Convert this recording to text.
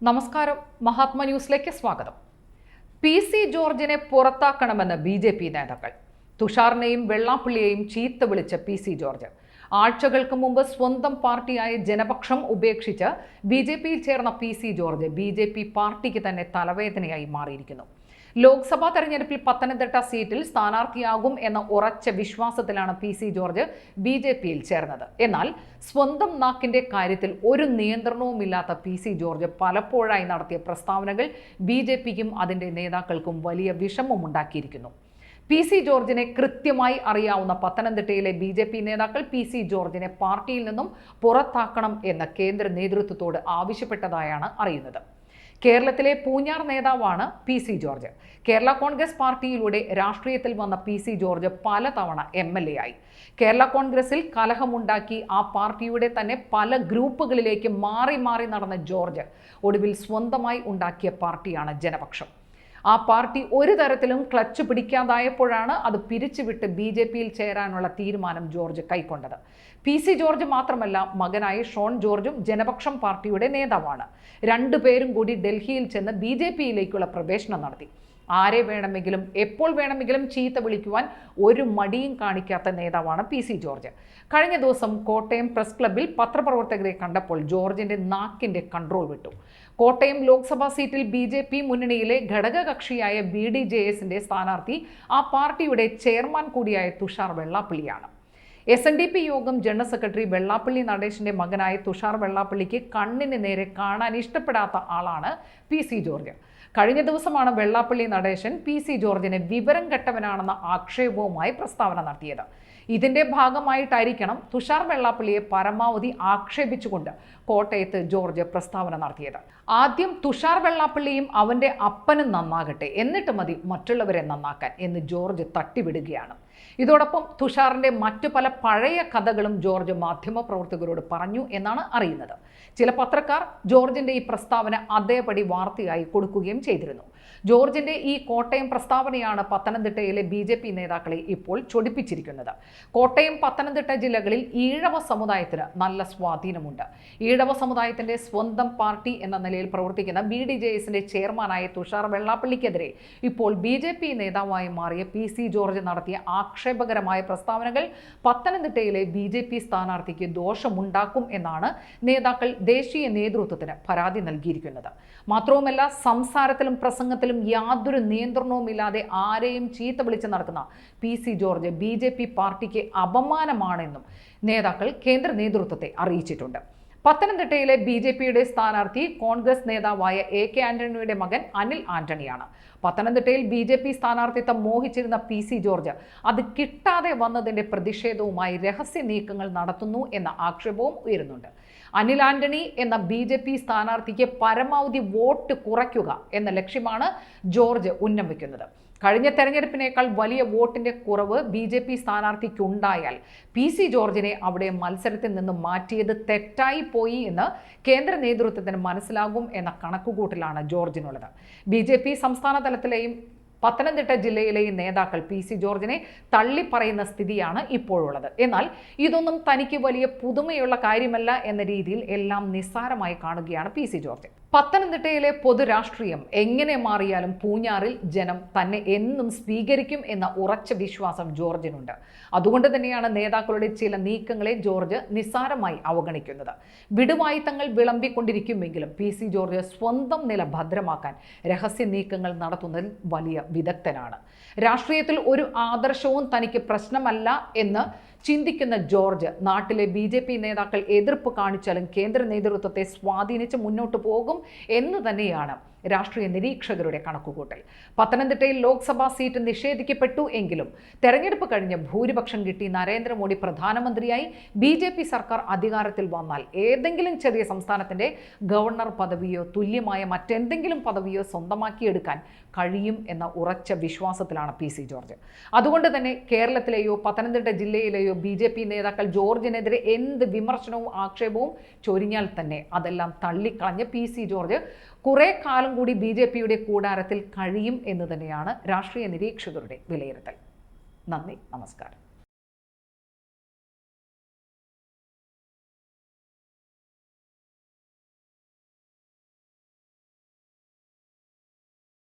നമസ്കാരം, മഹാത്മ ന്യൂസിലേക്ക് സ്വാഗതം. PC ജോർജിനെ പുറത്താക്കണമെന്ന് BJP നേതാക്കൾ. തുഷാറിനെയും വെള്ളാപ്പള്ളിയെയും ചീത്ത വിളിച്ച PC ജോർജ് ആഴ്ചകൾക്ക് മുമ്പ് സ്വന്തം പാർട്ടിയായ ജനപക്ഷം ഉപേക്ഷിച്ച് BJPയിൽ ചേർന്ന PC ജോർജ് BJP പാർട്ടിക്ക് തന്നെ തലവേദനയായി മാറിയിരിക്കുന്നു. ലോക്സഭാ തെരഞ്ഞെടുപ്പിൽ പത്തനംതിട്ട സീറ്റിൽ സ്ഥാനാർത്ഥിയാകും എന്ന ഉറച്ച വിശ്വാസത്തിലാണ് PC ജോർജ് BJPയിൽ ചേർന്നത്. എന്നാൽ സ്വന്തം നാക്കിന്റെ കാര്യത്തിൽ ഒരു നിയന്ത്രണവുമില്ലാത്ത PC ജോർജ് പലപ്പോഴായി നടത്തിയ പ്രസ്താവനകൾ BJPക്കും അതിന്റെ നേതാക്കൾക്കും വലിയ വിഷമമുണ്ടാക്കിയിരിക്കുന്നു. PC ജോർജിനെ കൃത്യമായി അറിയാവുന്ന പത്തനംതിട്ടയിലെ BJP നേതാക്കൾ PC ജോർജിനെ പാർട്ടിയിൽ നിന്നും പുറത്താക്കണം എന്ന കേന്ദ്ര നേതൃത്വത്തോട് ആവശ്യപ്പെട്ടതായാണ് അറിയുന്നത്. കേരളത്തിലെ പൂഞ്ഞാർ നേതാവാണ് PC ജോർജ്. കേരള കോൺഗ്രസ് പാർട്ടിയിലൂടെ രാഷ്ട്രീയത്തിൽ വന്ന PC ജോർജ് പലതവണ MLA ആയി. കേരള കോൺഗ്രസിൽ കലഹമുണ്ടാക്കി ആ പാർട്ടിയുടെ തന്നെ പല ഗ്രൂപ്പുകളിലേക്ക് മാറി മാറി നടന്ന ജോർജ് ഒടുവിൽ സ്വന്തമായി ഉണ്ടാക്കിയ പാർട്ടിയാണ് ജനപക്ഷം. ആ പാർട്ടി ഒരു തരത്തിലും ക്ലച്ച് പിടിക്കാതായപ്പോഴാണ് അത് പിരിച്ചുവിട്ട് BJPയിൽ ചേരാനുള്ള തീരുമാനം ജോർജ് കൈക്കൊണ്ടത്. PC ജോർജ് മാത്രമല്ല, മകനായ ഷോൺ ജോർജും ജനപക്ഷം പാർട്ടിയുടെ നേതാവാണ്. രണ്ടുപേരും കൂടി ഡൽഹിയിൽ ചെന്ന് BJPയിലേക്കുള്ള പ്രവേശനം നടത്തി. ആരെ വേണമെങ്കിലും എപ്പോൾ വേണമെങ്കിലും ചീത്ത വിളിക്കുവാൻ ഒരു മടിയും കാണിക്കാത്ത നേതാവാണ് PC ജോർജ്. കഴിഞ്ഞ ദിവസം കോട്ടയം പ്രസ് ക്ലബ്ബിൽ പത്രപ്രവർത്തകരെ കണ്ടപ്പോൾ ജോർജിന്റെ നാക്കിന്റെ കൺട്രോൾ വിട്ടു. കോട്ടയം ലോക്സഭാ സീറ്റിൽ BJP മുന്നണിയിലെ ഘടകകക്ഷിയായ BDJSന്റെ സ്ഥാനാർത്ഥി ആ പാർട്ടിയുടെ ചെയർമാൻ കൂടിയായ തുഷാർ വെള്ളാപ്പള്ളിയാണ്. SNDP യോഗം ജനറൽ സെക്രട്ടറി വെള്ളാപ്പള്ളി നടേശന്റെ മകനായ തുഷാർ വെള്ളാപ്പള്ളിക്ക് കണ്ണിന് നേരെ കാണാൻ ഇഷ്ടപ്പെടാത്ത ആളാണ് PC ജോർജ്. കഴിഞ്ഞ ദിവസമാണ് വെള്ളാപ്പള്ളി നടേശൻ PC ജോർജിനെ വിവരം കെട്ടവനാണെന്ന ആക്ഷേപവുമായി പ്രസ്താവന നടത്തിയത്. ഇതിന്റെ ഭാഗമായിട്ടായിരിക്കണം തുഷാർ വെള്ളാപ്പള്ളിയെ പരമാവധി ആക്ഷേപിച്ചുകൊണ്ട് കോട്ടയത്ത് ജോർജ് പ്രസ്താവന നടത്തിയത്. ആദ്യം തുഷാർ വെള്ളാപ്പള്ളിയും അവന്റെ അപ്പനും നന്നാകട്ടെ, എന്നിട്ട് മതി മറ്റുള്ളവരെ നന്നാക്കാൻ എന്ന് ജോർജ് തട്ടിവിടുകയാണ്. ഇതോടൊപ്പം തുഷാറിന്റെ മറ്റു പല പഴയ കഥകളും ജോർജ് മാധ്യമപ്രവർത്തകരോട് പറഞ്ഞു എന്നാണ് അറിയുന്നത്. ചില പത്രക്കാർ ജോർജിന്റെ ഈ പ്രസ്താവന അതേപടി വാർത്തയായി കൊടുക്കുകയും ചെയ്തിരുന്നു. ജോർജിന്റെ ഈ കോട്ടയം പ്രസ്താവനയാണ് പത്തനംതിട്ടയിലെ BJP നേതാക്കളെ ഇപ്പോൾ ചൊടിപ്പിച്ചിരിക്കുന്നത്. കോട്ടയം, പത്തനംതിട്ട ജില്ലകളിൽ ഈഴവ സമുദായത്തിന് നല്ല സ്വാധീനമുണ്ട്. ഈഴവ സമുദായത്തിന്റെ സ്വന്തം പാർട്ടി എന്ന നിലയിൽ പ്രവർത്തിക്കുന്ന BDJSന്റെ ചെയർമാനായ തുഷാർ വെള്ളാപ്പള്ളിക്കെതിരെ ഇപ്പോൾ BJP നേതാവായി മാറിയ PC ജോർജ് നടത്തിയ ആക്ഷേപകരമായ പ്രസ്താവനകൾ പത്തനംതിട്ടയിലെ BJP സ്ഥാനാർത്ഥിക്ക് ദോഷമുണ്ടാക്കും എന്നാണ് നേതാക്കൾ ദേശീയ നേതൃത്വത്തിന് പരാതി നൽകിയിരിക്കുന്നത്. മാത്രവുമല്ല, സംസാരത്തിലും പ്രസംഗത്തിലും യാതൊരു നിയന്ത്രണവുമില്ലാതെ ആരെയും ചീത്ത വിളിച്ച് നടക്കുന്ന PC ജോർജ് BJP പാർട്ടിക്ക് അപമാനമാണെന്നും നേതാക്കൾ കേന്ദ്ര നേതൃത്വത്തെ അറിയിച്ചിട്ടുണ്ട്. പത്തനംതിട്ടയിലെ BJPയുടെ സ്ഥാനാർത്ഥി കോൺഗ്രസ് നേതാവായ AK ആന്റണിയുടെ മകൻ അനിൽ ആന്റണിയാണ്. പത്തനംതിട്ടയിൽ BJP സ്ഥാനാർത്ഥിത്വം മോഹിച്ചിരുന്ന PC ജോർജ് അത് കിട്ടാതെ വന്നതിന്റെ പ്രതിഷേധവുമായി രഹസ്യ നീക്കങ്ങൾ നടത്തുന്നു എന്ന ആക്ഷേപവും ഉയരുന്നുണ്ട്. അനിൽ ആന്റണി എന്ന BJP സ്ഥാനാർത്ഥിക്ക് പരമാവധി വോട്ട് കുറയ്ക്കുക എന്ന ലക്ഷ്യമാണ് ജോർജ് ഉന്നമിക്കുന്നത്. കഴിഞ്ഞ തെരഞ്ഞെടുപ്പിനേക്കാൾ വലിയ വോട്ടിന്റെ കുറവ് BJP സ്ഥാനാർത്ഥിക്കുണ്ടായാൽ PC ജോർജിനെ അവിടെ മത്സരത്തിൽ നിന്നും മാറ്റിയത് തെറ്റായി പോയി എന്ന് കേന്ദ്ര നേതൃത്വത്തിന് മനസ്സിലാകും എന്ന കണക്കുകൂട്ടലാണ് ജോർജിനുള്ളത്. BJP സംസ്ഥാന തലത്തിലെയും പത്തനംതിട്ട ജില്ലയിലെയും നേതാക്കൾ PC ജോർജിനെ തള്ളിപ്പറയുന്ന സ്ഥിതിയാണ് ഇപ്പോഴുള്ളത്. എന്നാൽ ഇതൊന്നും തനിക്ക് വലിയ പുതുമയുള്ള കാര്യമല്ല എന്ന രീതിയിൽ എല്ലാം നിസ്സാരമായി കാണുകയാണ് PC ജോർജ്. പത്തനംതിട്ടയിലെ പൊതുരാഷ്ട്രീയം എങ്ങനെ മാറിയാലും പൂഞ്ഞാറിൽ ജനം തന്നെ എന്നും സ്വീകരിക്കും എന്ന ഉറച്ച വിശ്വാസം ജോർജിനുണ്ട്. അതുകൊണ്ട് തന്നെയാണ് നേതാക്കളുടെ ചില നീക്കങ്ങളെ ജോർജ് നിസ്സാരമായി അവഗണിക്കുന്നത്. വിടുവായുത്തങ്ങൾ വിളമ്പിക്കൊണ്ടിരിക്കുമെങ്കിലും PC ജോർജ് സ്വന്തം നില ഭദ്രമാക്കാൻ രഹസ്യ നീക്കങ്ങൾ നടത്തുന്നതിൽ വലിയ വിദഗ്ധനാണ്. രാഷ്ട്രീയത്തിൽ ഒരു ആദർശവും തനിക്ക് പ്രശ്നമല്ല എന്ന് ചിന്തിക്കുന്ന ജോർജ് നാട്ടിലെ BJP നേതാക്കൾ എതിർപ്പ് കാണിച്ചാലും കേന്ദ്ര നേതൃത്വത്തെ സ്വാധീനിച്ച് മുന്നോട്ട് പോകും എന്ന് തന്നെയാണ് രാഷ്ട്രീയ നിരീക്ഷകരുടെ കണക്കുകൂട്ടൽ. പത്തനംതിട്ടയിൽ ലോക്സഭാ സീറ്റ് നിഷേധിക്കപ്പെട്ടു എങ്കിലും തെരഞ്ഞെടുപ്പ് കഴിഞ്ഞ് ഭൂരിപക്ഷം കിട്ടി നരേന്ദ്രമോദി പ്രധാനമന്ത്രിയായി BJP സർക്കാർ അധികാരത്തിൽ വന്നാൽ ഏതെങ്കിലും ചെറിയ സംസ്ഥാനത്തിന്റെ ഗവർണർ പദവിയോ തുല്യമായ മറ്റെന്തെങ്കിലും പദവിയോ സ്വന്തമാക്കിയെടുക്കാൻ കഴിയും എന്ന ഉറച്ച വിശ്വാസത്തിലാണ് PC ജോർജ്. അതുകൊണ്ട് തന്നെ കേരളത്തിലെയോ പത്തനംതിട്ട ജില്ലയിലെയോ BJP നേതാക്കൾ ജോർജിനെതിരെ എന്ത് വിമർശനവും ആക്ഷേപവും ചൊരിഞ്ഞാൽ തന്നെ അതെല്ലാം തള്ളിക്കളഞ്ഞ് PC ജോർജ് കുറെ കാലം കൂടി BJPയുടെ കൂടാരത്തിൽ കഴിയും എന്ന് തന്നെയാണ് രാഷ്ട്രീയ നിരീക്ഷകരുടെ വിലയിരുത്തൽ. നന്ദി, നമസ്കാരം.